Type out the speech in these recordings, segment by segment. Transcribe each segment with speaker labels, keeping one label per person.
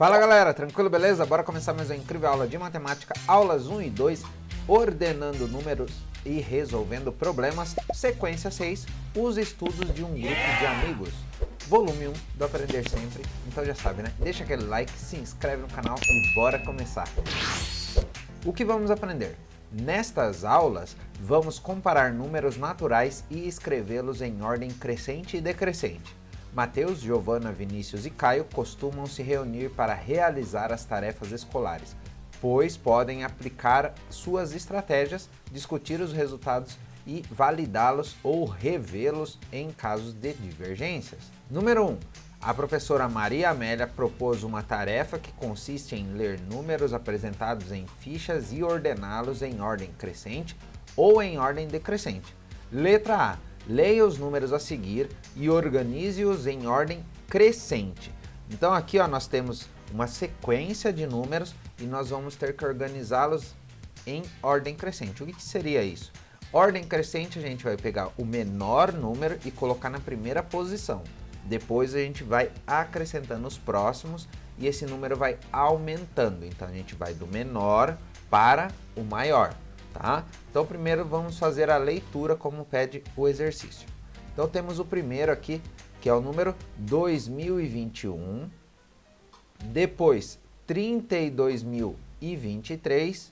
Speaker 1: Fala galera, tranquilo, beleza? Bora começar mais uma incrível aula de matemática, aulas 1 e 2, ordenando números e resolvendo problemas, sequência 6, os estudos de um grupo de amigos, volume 1 do Aprender Sempre. Então já sabe, né? Deixa aquele like, se inscreve no canal e bora começar. O que vamos aprender? Nestas aulas, vamos comparar números naturais e escrevê-los em ordem crescente e decrescente. Mateus, Giovana, Vinícius e Caio costumam se reunir para realizar as tarefas escolares, pois podem aplicar suas estratégias, discutir os resultados e validá-los ou revê-los em casos de divergências. Número 1. A professora Maria Amélia propôs uma tarefa que consiste em ler números apresentados em fichas e ordená-los em ordem crescente ou em ordem decrescente. Letra A. Leia os números a seguir e organize-os em ordem crescente. Então aqui nós temos uma sequência de números e nós vamos ter que organizá-los em ordem crescente. O que seria isso? Ordem crescente, a gente vai pegar o menor número e colocar na primeira posição. Depois a gente vai acrescentando os próximos e esse número vai aumentando. Então a gente vai do menor para o maior. Tá? Então primeiro vamos fazer a leitura como pede o exercício. Então temos o primeiro aqui, que é o número 2021, depois 32.023,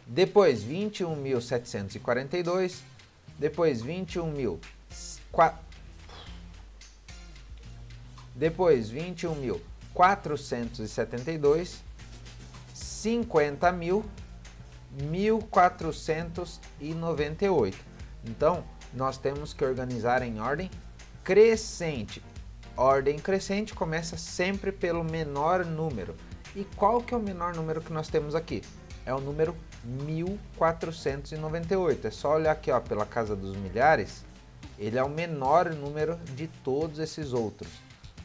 Speaker 1: depois 21.742, depois 21.472, 50.000, 1498. Então, nós temos que organizar em ordem crescente. Ordem crescente começa sempre pelo menor número. E qual que é o menor número que nós temos aqui? É o número 1498. É só olhar aqui, pela casa dos milhares, ele é o menor número de todos esses outros,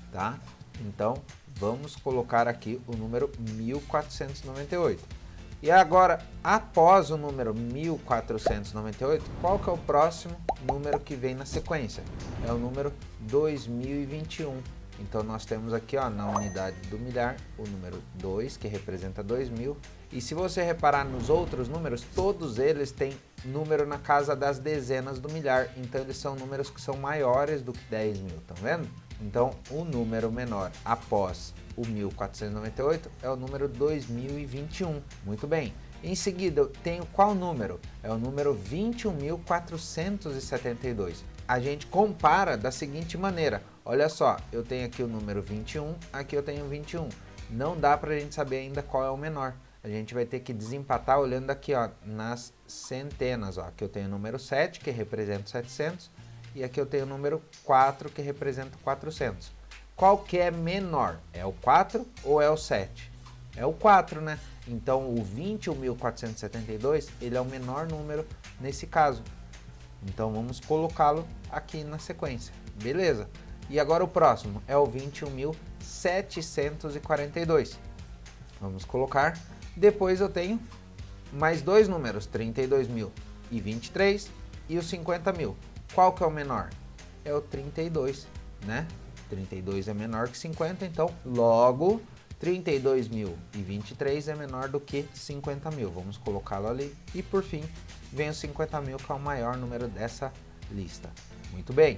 Speaker 1: tá? Então, vamos colocar aqui o número 1498. E agora, após o número 1498, qual que é o próximo número que vem na sequência? É o número 2021. Então nós temos aqui na unidade do milhar o número 2, que representa 2.000. E se você reparar nos outros números, todos eles têm número na casa das dezenas do milhar. Então eles são números que são maiores do que 10.000, tá vendo? Então o número menor após o 1498 é o número 2021. Muito bem. Em seguida eu tenho qual número? É o número 21.472. A gente compara da seguinte maneira. Olha só, eu tenho aqui o número 21, aqui eu tenho 21. Não dá para a gente saber ainda qual é o menor. A gente vai ter que desempatar olhando aqui nas centenas. Aqui eu tenho o número 7, que representa 700. E aqui eu tenho o número 4, que representa 400. Qual que é menor? É o 4 ou é o 7? É o 4, né? Então o 21.472, ele é o menor número nesse caso. Então vamos colocá-lo aqui na sequência. Beleza? E agora o próximo é o 21.742. Vamos colocar. Depois eu tenho mais dois números, 32.023 e os 50.000. Qual que é o menor? É o 32, né? 32 é menor que 50, então logo 32.023 é menor do que 50.000. Vamos colocá-lo ali. E por fim, vem os 50.000, que é o maior número dessa lista. Muito bem.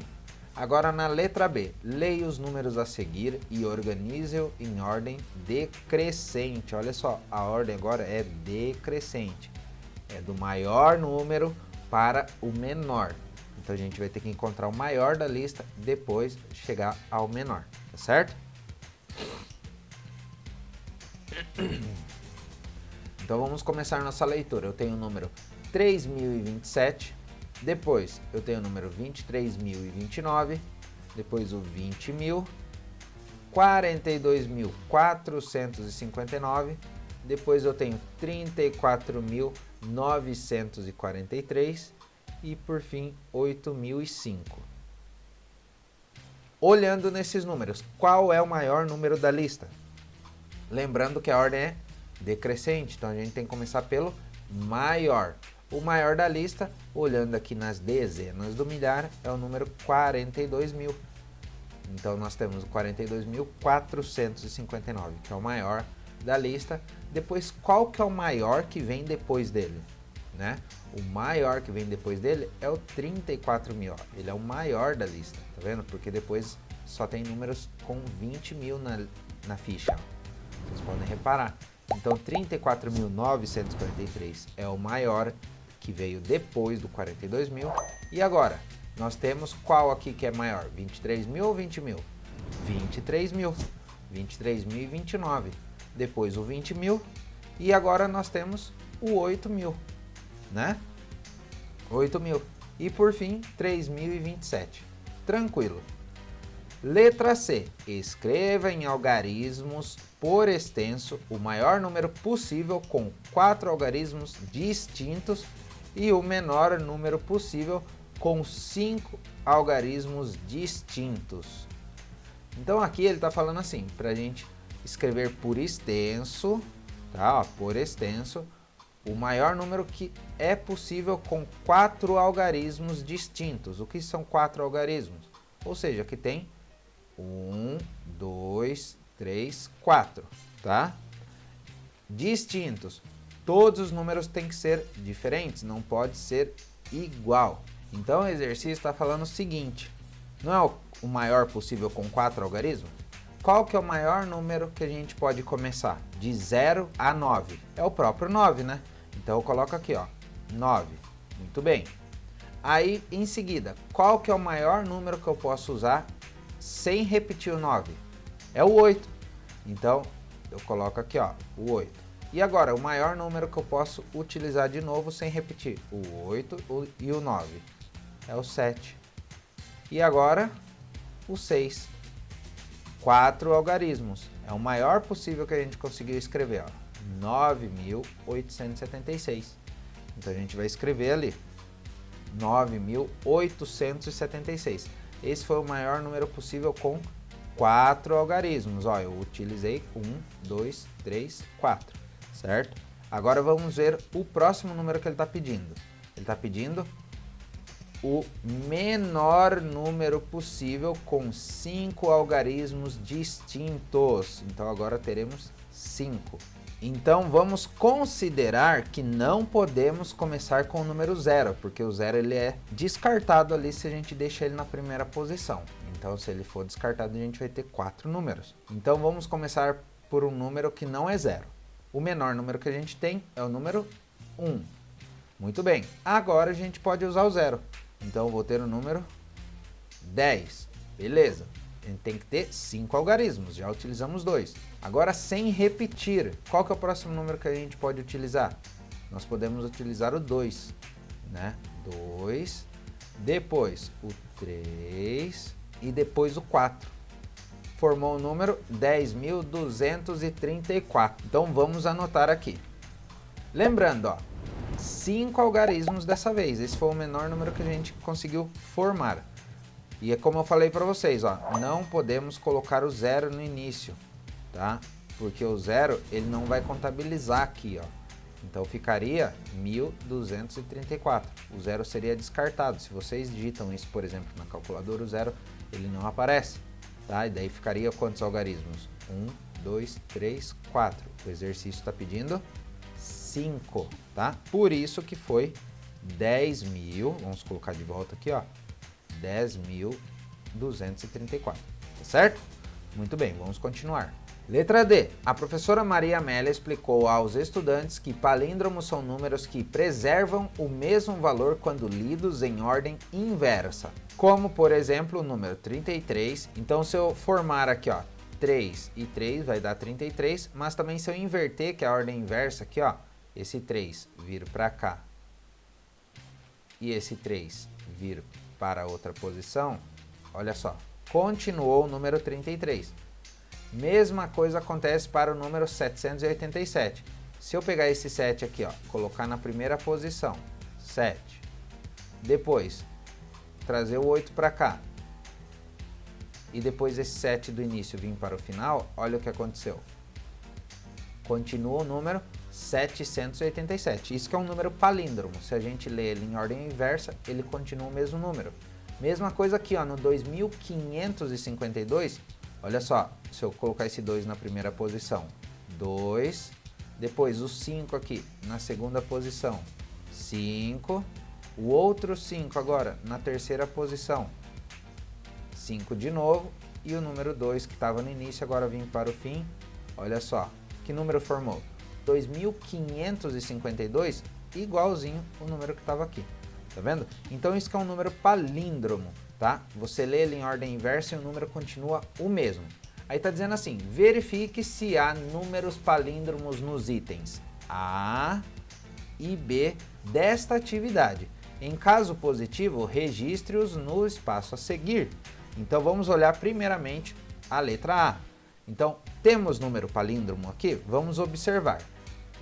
Speaker 1: Agora na letra B, leia os números a seguir e organize-o em ordem decrescente. Olha só, a ordem agora é decrescente. É do maior número para o menor. Então a gente vai ter que encontrar o maior da lista, depois chegar ao menor, tá certo? Então vamos começar nossa leitura. Eu tenho o número 3.027, depois eu tenho o número 23.029, depois o 20.000, 42.459, depois eu tenho 34.943 e por fim 8.005. Olhando nesses números, qual é o maior número da lista? Lembrando que a ordem é decrescente, então a gente tem que começar pelo maior. O maior da lista, olhando aqui nas dezenas do milhar, é o número 42.000. Então nós temos o 42.459, que é o maior da lista. Depois, qual que é o maior que vem depois dele? Né? O maior que vem depois dele é o 34.000. Ele é o maior da lista, tá vendo? Porque depois só tem números com 20.000 na ficha. Vocês podem reparar. Então 34.943 é o maior que veio depois do 42.000. E agora, nós temos qual aqui que é maior? 23.000 ou 20.000? 23.000. 23.029. Depois o 20.000. E agora nós temos o 8.000. Né? 8.000. E por fim, 3.027. Tranquilo. Letra C. Escreva em algarismos por extenso o maior número possível com 4 algarismos distintos e o menor número possível com 5 algarismos distintos. Então aqui ele está falando assim, para a gente escrever por extenso, tá? Ó, por extenso, o maior número que é possível com 4 algarismos distintos. O que são 4 algarismos? Ou seja, que tem 1, 2, 3, 4, tá? Distintos. Todos os números têm que ser diferentes, não pode ser igual. Então o exercício está falando o seguinte, não é o maior possível com 4 algarismos? Qual que é o maior número que a gente pode começar? De 0 a 9. É o próprio 9, né? Então eu coloco aqui, ó, 9. Muito bem. Aí, em seguida, qual que é o maior número que eu posso usar sem repetir o 9? É o 8. Então, eu coloco aqui, ó, o 8. E agora, o maior número que eu posso utilizar de novo sem repetir? O 8 e o 9. É o 7. E agora, o 6. 4 algarismos. É o maior possível que a gente conseguiu escrever, ó. 9.876. Então a gente vai escrever ali 9.876. Esse foi o maior número possível com 4 algarismos. Ó, eu utilizei 1, 2, 3, 4, certo? Agora vamos ver o próximo número que ele está pedindo. Ele está pedindo o menor número possível com 5 algarismos distintos. Então agora teremos 5. Então vamos considerar que não podemos começar com o número 0, porque o 0 ele é descartado ali se a gente deixa ele na primeira posição. Então se ele for descartado a gente vai ter 4 números. Então vamos começar por um número que não é 0. O menor número que a gente tem é o número 1. Muito bem, agora a gente pode usar o 0. Então eu vou ter o número 10. Beleza. A gente tem que ter 5 algarismos, já utilizamos 2. Agora sem repetir, qual que é o próximo número que a gente pode utilizar? Nós podemos utilizar o 2, né? 2, depois o 3 e depois o 4. Formou o número 10.234. Então vamos anotar aqui. Lembrando, ó, 5 algarismos dessa vez. Esse foi o menor número que a gente conseguiu formar. E é como eu falei para vocês, ó, não podemos colocar o 0 no início, tá? Porque o 0 ele não vai contabilizar aqui, ó. Então ficaria 1.234. O 0 seria descartado. Se vocês digitam isso, por exemplo, na calculadora, o 0 ele não aparece, tá? E daí ficaria quantos algarismos? 1, 2, 3, 4. O exercício está pedindo 5, tá? Por isso que foi 10.000. Vamos colocar de volta aqui, ó. 10.234, tá certo? Muito bem, vamos continuar. Letra D. A professora Maria Amélia explicou aos estudantes que palíndromos são números que preservam o mesmo valor quando lidos em ordem inversa. Como, por exemplo, o número 33. Então, se eu formar aqui, ó, 3 e 3 vai dar 33, mas também se eu inverter, que é a ordem inversa aqui, ó, esse 3 vir para cá e esse 3 vir para outra posição, olha só, continuou o número 33. Mesma coisa acontece para o número 787. Se eu pegar esse 7 aqui, ó, colocar na primeira posição, 7, depois trazer o 8 para cá, e depois esse 7 do início vir para o final, olha o que aconteceu. Continua o número 787. Isso que é um número palíndromo. Se a gente lê ele em ordem inversa, ele continua o mesmo número. Mesma coisa aqui, ó, no 2552, olha só, se eu colocar esse 2 na primeira posição, 2, depois o 5 aqui na segunda posição, 5, o outro 5 agora na terceira posição, 5 de novo, e o número 2 que estava no início agora vim para o fim, olha só, que número formou? 2552, igualzinho o número que estava aqui. Tá vendo? Então isso que é um número palíndromo, tá? Você lê ele em ordem inversa e o número continua o mesmo. Aí tá dizendo assim, verifique se há números palíndromos nos itens A e B desta atividade. Em caso positivo, registre-os no espaço a seguir. Então vamos olhar primeiramente a letra A. Então temos número palíndromo aqui? Vamos observar.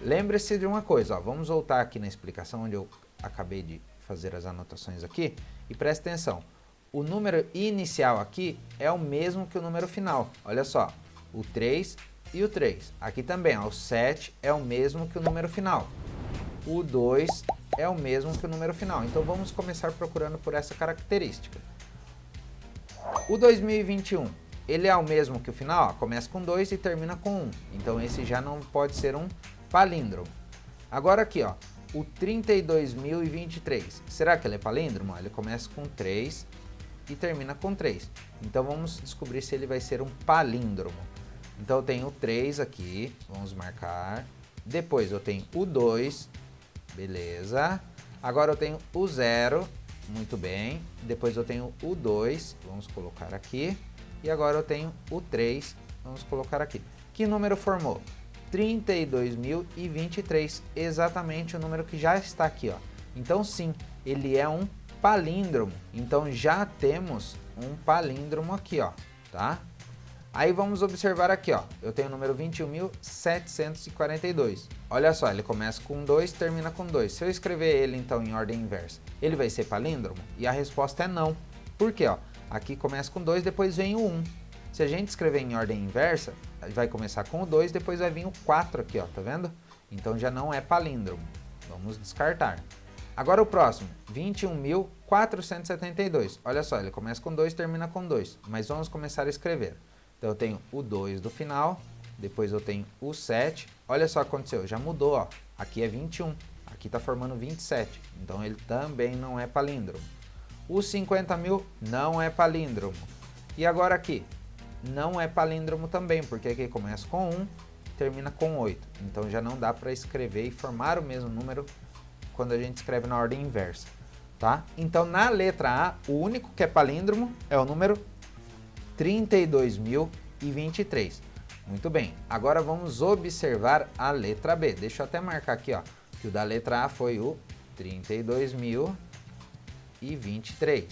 Speaker 1: Lembre-se de uma coisa, ó, vamos voltar aqui na explicação onde eu acabei de fazer as anotações aqui e preste atenção. O número inicial aqui é o mesmo que o número final. Olha só, o 3 e o 3. Aqui também, ó, o 7 é o mesmo que o número final. O 2 é o mesmo que o número final. Então vamos começar procurando por essa característica. O 2021, ele é o mesmo que o final? Ó, começa com 2 e termina com 1. Então esse já não pode ser um palíndromo. Agora aqui, ó, o 32.023, será que ele é palíndromo? Ele começa com 3 e termina com 3. Então vamos descobrir se ele vai ser um palíndromo. Então eu tenho o 3 aqui, vamos marcar. Depois eu tenho o 2, beleza. Agora eu tenho o 0, muito bem. Depois eu tenho o 2, vamos colocar aqui. E agora eu tenho o 3, vamos colocar aqui. Que número formou? 32.023, exatamente o número que já está aqui, ó. Então sim, ele é um palíndromo. Então já temos um palíndromo aqui, ó, tá? Aí vamos observar aqui, ó. Eu tenho o número 21.742. Olha só, ele começa com 2, termina com 2. Se eu escrever ele então em ordem inversa, ele vai ser palíndromo? E a resposta é não. Por quê, ó? Aqui começa com 2, depois vem o 1. Se a gente escrever em ordem inversa, vai começar com o 2, depois vai vir o 4 aqui, ó, tá vendo? Então já não é palíndromo. Vamos descartar. Agora o próximo, 21.472. Olha só, ele começa com 2, termina com 2. Mas vamos começar a escrever. Então eu tenho o 2 do final, depois eu tenho o 7. Olha só o que aconteceu, já mudou, ó. Aqui é 21, aqui está formando 27. Então ele também não é palíndromo. O 50.000 não é palíndromo. E agora aqui, não é palíndromo também, porque aqui começa com 1, termina com 8. Então já não dá para escrever e formar o mesmo número quando a gente escreve na ordem inversa, tá? Então na letra A, o único que é palíndromo é o número 32.023. Muito bem, agora vamos observar a letra B. Deixa eu até marcar aqui, ó, que o da letra A foi o 32.023.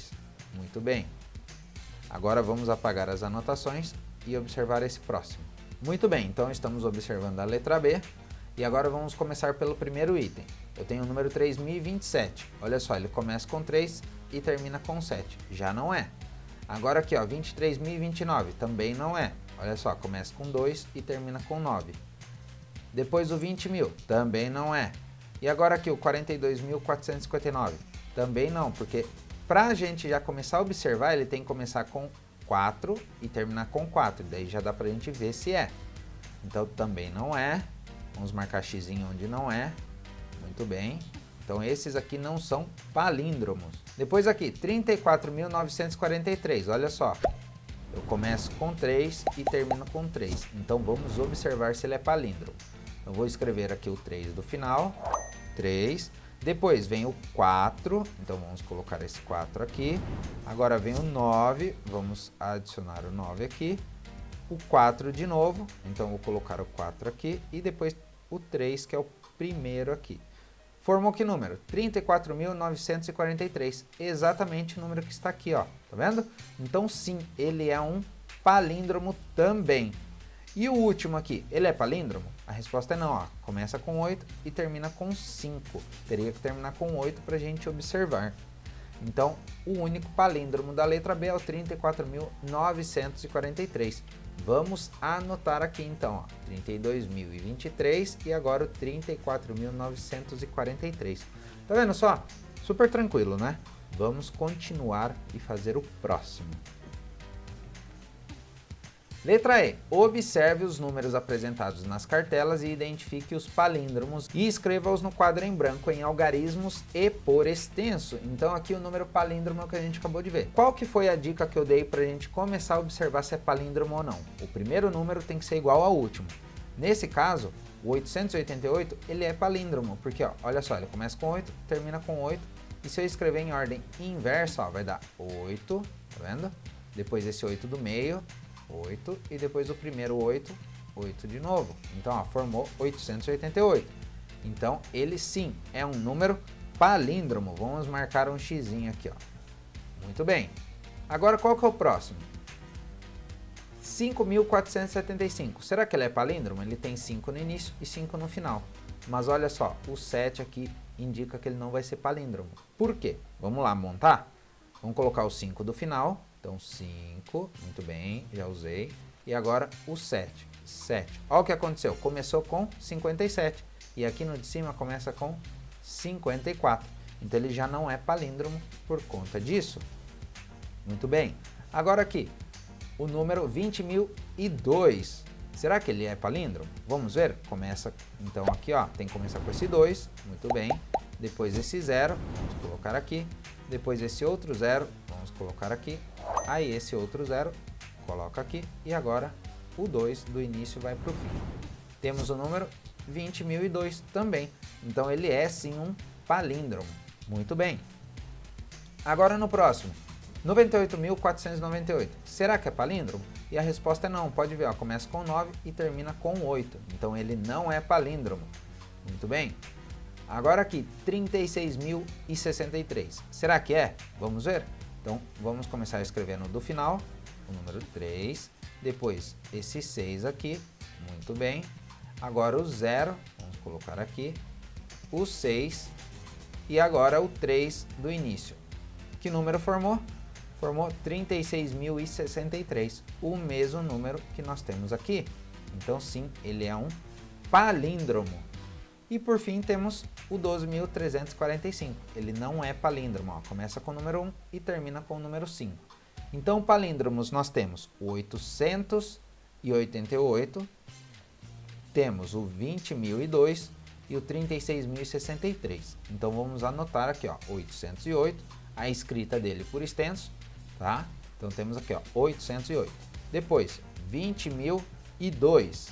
Speaker 1: Muito bem. Agora vamos apagar as anotações e observar esse próximo. Muito bem, então estamos observando a letra B e agora vamos começar pelo primeiro item. Eu tenho o número 3027. Olha só, ele começa com 3 e termina com 7. Já não é. Agora aqui, ó, 23.029. Também não é. Olha só, começa com 2 e termina com 9. Depois o 20.000. Também não é. E agora aqui o 42.459. Também não, porque para a gente já começar a observar, ele tem que começar com 4 e terminar com 4. Daí já dá para a gente ver se é. Então também não é. Vamos marcar x onde não é. Muito bem. Então esses aqui não são palíndromos. Depois aqui, 34.943. Olha só. Eu começo com 3 e termino com 3. Então vamos observar se ele é palíndromo. Eu vou escrever aqui o 3 do final. 3. Depois vem o 4, então vamos colocar esse 4 aqui. Agora vem o 9, vamos adicionar o 9 aqui. O 4 de novo, então vou colocar o 4 aqui. E depois o 3, que é o primeiro aqui. Formou que número? 34.943, exatamente o número que está aqui, ó. Tá vendo? Então sim, ele é um palíndromo também. E o último aqui, ele é palíndromo? A resposta é não, ó. Começa com 8 e termina com 5. Teria que terminar com 8 para a gente observar. Então, o único palíndromo da letra B é o 34.943. Vamos anotar aqui então, ó. 32.023 e agora o 34.943. Tá vendo só? Super tranquilo, né? Vamos continuar e fazer o próximo. Letra E. Observe os números apresentados nas cartelas e identifique os palíndromos e escreva-os no quadro em branco em algarismos e por extenso. Então aqui o número palíndromo é o que a gente acabou de ver. Qual que foi a dica que eu dei para a gente começar a observar se é palíndromo ou não? O primeiro número tem que ser igual ao último. Nesse caso, o 888 ele é palíndromo, porque ó, olha só, ele começa com 8, termina com 8. E se eu escrever em ordem inversa, ó, vai dar 8, tá vendo? Depois esse 8 do meio, 8, e depois o primeiro 8, 8 de novo. Então, ó, formou 888. Então, ele sim é um número palíndromo. Vamos marcar um xizinho aqui, ó. Muito bem. Agora, qual que é o próximo? 5.475. Será que ele é palíndromo? Ele tem 5 no início e 5 no final. Mas olha só, o 7 aqui indica que ele não vai ser palíndromo. Por quê? Vamos lá montar? Vamos colocar o 5 do final. Então 5, muito bem, já usei. E agora o 7. 7. Olha o que aconteceu. Começou com 57. E aqui no de cima começa com 54. Então ele já não é palíndromo por conta disso. Muito bem. Agora aqui, o número 20.002. Será que ele é palíndromo? Vamos ver? Começa, então aqui ó, tem que começar com esse 2, muito bem. Depois esse 0, vamos colocar aqui. Depois esse outro 0, vamos colocar aqui. Aí esse outro 0, coloca aqui. E agora o 2 do início vai para o fim. Temos o número 20.002 também. Então ele é sim um palíndromo. Muito bem. Agora no próximo. 98.498. Será que é palíndromo? E a resposta é não. Pode ver, ó, começa com 9 e termina com 8. Então ele não é palíndromo. Muito bem. Agora aqui, 36.063. Será que é? Vamos ver? Então vamos começar escrevendo do final, o número 3. Depois esse 6 aqui. Muito bem. Agora o 0. Vamos colocar aqui. O 6. E agora o 3 do início. Que número formou? Formou 36.063, o mesmo número que nós temos aqui. Então sim, ele é um palíndromo. E por fim temos o 12.345. Ele não é palíndromo, ó. Começa com o número 1 e termina com o número 5. Então palíndromos nós temos o 888, temos o 20.002 e o 36.063. Então vamos anotar aqui, ó, 808, a escrita dele por extenso. Tá? Então temos aqui ó, 808. Depois 20.002.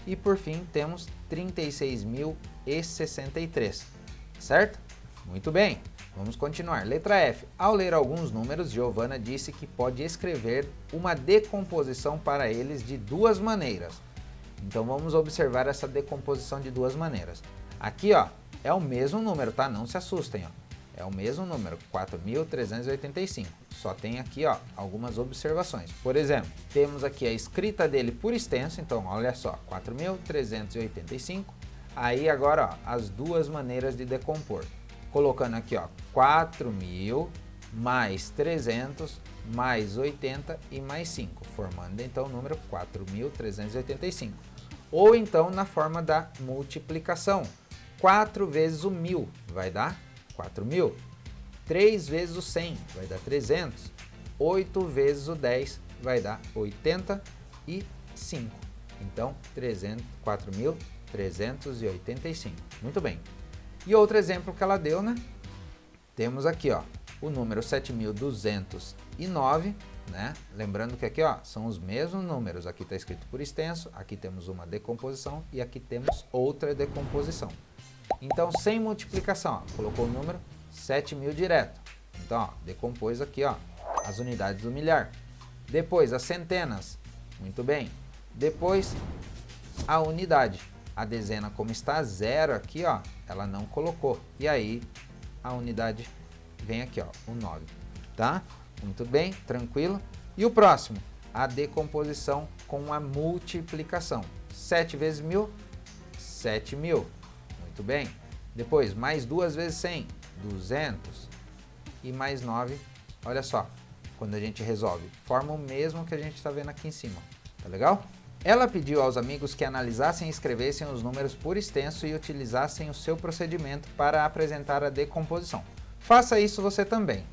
Speaker 1: E por fim temos 36.063. Certo? Muito bem. Vamos continuar. Letra F. Ao ler alguns números, Giovana disse que pode escrever uma decomposição para eles de duas maneiras. Então vamos observar essa decomposição de duas maneiras. Aqui ó, é o mesmo número, tá? Não se assustem, ó. É o mesmo número, 4.385. Só tem aqui ó, algumas observações. Por exemplo, temos aqui a escrita dele por extenso. Então, olha só, 4.385. Aí agora ó, as duas maneiras de decompor. Colocando aqui ó, 4.000 mais 300 mais 80 e mais 5. Formando então o número 4.385. Ou então na forma da multiplicação. 4 vezes o 1.000 vai dar 4.000, 3 vezes o 100 vai dar 300, 8 vezes o 10 vai dar 85. Então, 4.385. Muito bem. E outro exemplo que ela deu, né? Temos aqui, ó, o número 7.209, né? Lembrando que aqui, ó, são os mesmos números. Aqui está escrito por extenso, aqui temos uma decomposição e aqui temos outra decomposição. Então, sem multiplicação, ó, colocou o número 7.000 direto. Então, ó, decompôs aqui ó, as unidades do milhar. Depois, as centenas. Muito bem. Depois, a unidade. A dezena, como está zero aqui, ó, ela não colocou. E aí, a unidade vem aqui, ó, o 9. Tá? Muito bem, tranquilo. E o próximo? A decomposição com a multiplicação. 7 vezes 1.000, 7.000. Muito bem. Depois, mais 2 vezes 100, 200. E mais 9, olha só, quando a gente resolve, forma o mesmo que a gente está vendo aqui em cima. Tá legal? Ela pediu aos amigos que analisassem e escrevessem os números por extenso e utilizassem o seu procedimento para apresentar a decomposição. Faça isso você também.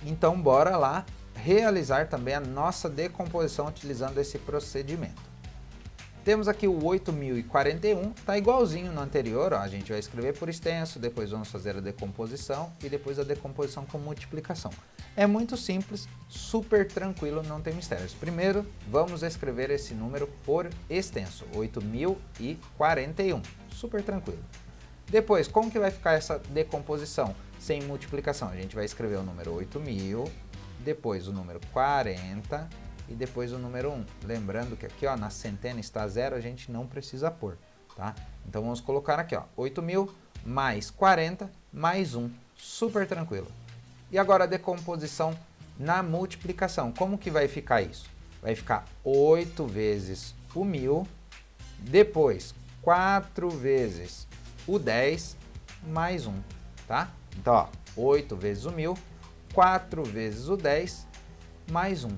Speaker 1: Então bora lá realizar também a nossa decomposição utilizando esse procedimento. Temos aqui o 8.041, está igualzinho no anterior, ó, a gente vai escrever por extenso, depois vamos fazer a decomposição e depois a decomposição com multiplicação. É muito simples, super tranquilo, não tem mistérios. Primeiro, vamos escrever esse número por extenso, 8.041, super tranquilo. Depois, como que vai ficar essa decomposição sem multiplicação? A gente vai escrever o número 8.000, depois o número 40 e depois o número 1. Lembrando que aqui, ó, na centena está 0, a gente não precisa pôr, tá? Então vamos colocar aqui, ó, 8.000 mais 40 mais 1, super tranquilo. E agora a decomposição na multiplicação. Como que vai ficar isso? Vai ficar 8 vezes o 1.000, depois 4 vezes o 10 mais 1, tá? Então, ó, 8 vezes o 1.000, 4 vezes o 10 mais 1.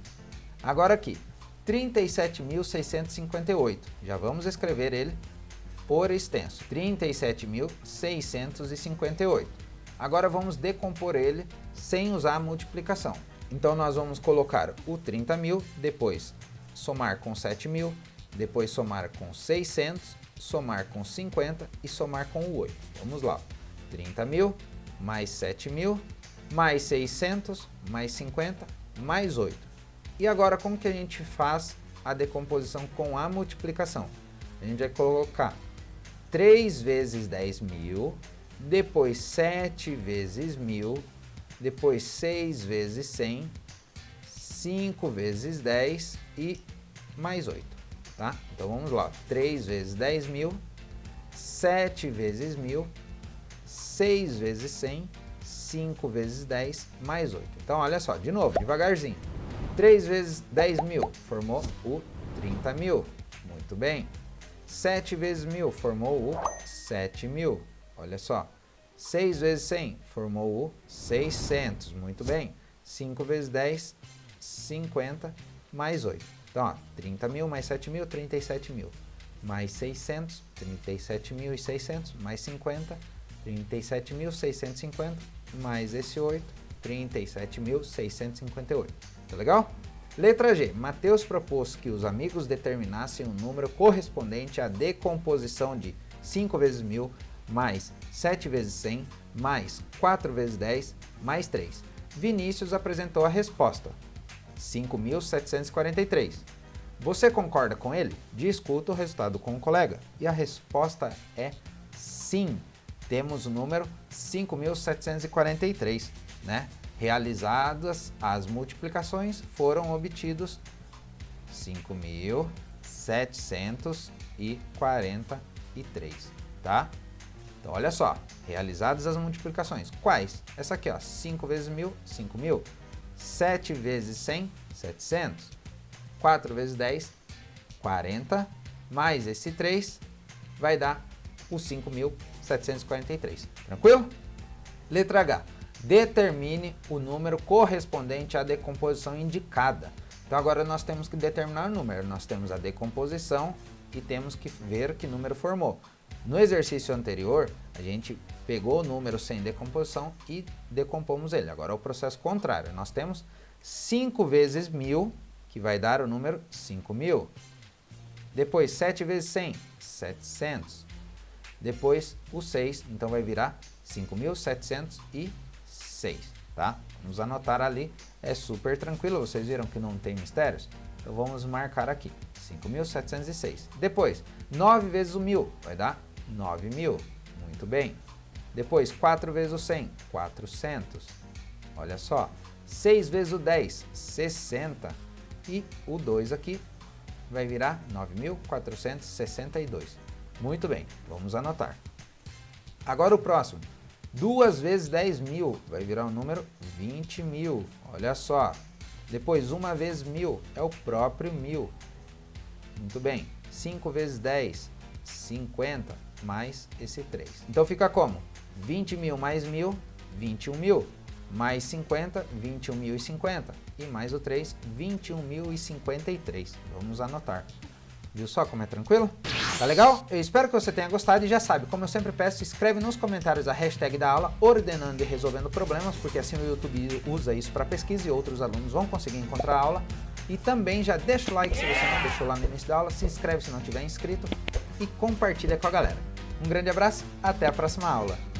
Speaker 1: Agora aqui, 37.658. Já vamos escrever ele por extenso. 37.658. Agora vamos decompor ele sem usar a multiplicação. Então nós vamos colocar o 30.000, depois somar com 7.000, depois somar com 600, somar com 50 e somar com o 8. Vamos lá. 30.000 mais 7.000 mais 600 mais 50 mais 8. E agora como que a gente faz a decomposição com a multiplicação? A gente vai colocar 3 vezes 10.000, depois 7 vezes 1.000, depois 6 vezes 100, 5 vezes 10 e mais 8, tá? Então vamos lá, 3 vezes 10.000, 7 vezes 1.000, 6 vezes 100, 5 vezes 10 mais 8. Então olha só, de novo, devagarzinho. 3 vezes 10.000 formou o 30.000, muito bem. 7 vezes 1.000 formou o 7.000, olha só. 6 vezes 100 formou o 600, muito bem. 5 vezes 10, 50 mais 8. Então, ó, 30.000 mais 7.000, 37.000. Mais 600, 37.600, mais 50, 37.650, mais esse 8, 37.658. Tá legal? Letra G. Mateus propôs que os amigos determinassem um número correspondente à decomposição de 5 vezes 1.000 mais 7 vezes 100 mais 4 vezes 10 mais 3. Vinícius apresentou a resposta, 5.743. Você concorda com ele? Discuta o resultado com o colega. E a resposta é sim. Temos o número 5.743, né? Realizadas as multiplicações, foram obtidos 5.743, tá? Então, olha só, realizadas as multiplicações. Quais? Essa aqui, ó, 5 vezes 1.000, 5.000. 7 vezes 100, 700. 4 vezes 10, 40. Mais esse 3, vai dar o 5.743. Tranquilo? Letra H. Determine o número correspondente à decomposição indicada. Então agora nós temos que determinar o número. Nós temos a decomposição e temos que ver que número formou. No exercício anterior, a gente pegou o número sem decomposição e decompomos ele. Agora é o processo contrário. Nós temos 5 vezes 1.000, que vai dar o número 5.000. Depois 7 vezes 100, 700. Depois o 6, então vai virar 5.706, tá? Vamos anotar ali, é super tranquilo, vocês viram que não tem mistérios? Então vamos marcar aqui, 5.706. Depois, 9 vezes o 1.000, vai dar 9.000, muito bem. Depois, 4 vezes o 100, 400. Olha só, 6 vezes o 10, 60. E o 2 aqui vai virar 9.462. Muito bem, vamos anotar. Agora o próximo. 2 vezes 10.000 vai virar o número 20.000. Olha só. Depois 1 vezes 1.000 é o próprio 1.000. Muito bem. 5 vezes 10, 50 mais esse 3. Então fica como? 20.000 mais 1.000, 21.000. Mais 50, 21.050. E mais o 3, 21.053. Vamos anotar. Viu só como é tranquilo? Tá legal? Eu espero que você tenha gostado e já sabe, como eu sempre peço, escreve nos comentários a hashtag da aula ordenando e resolvendo problemas, porque assim o YouTube usa isso para pesquisa e outros alunos vão conseguir encontrar a aula. E também já deixa o like se você não deixou lá no início da aula, se inscreve se não tiver inscrito e compartilha com a galera. Um grande abraço, até a próxima aula!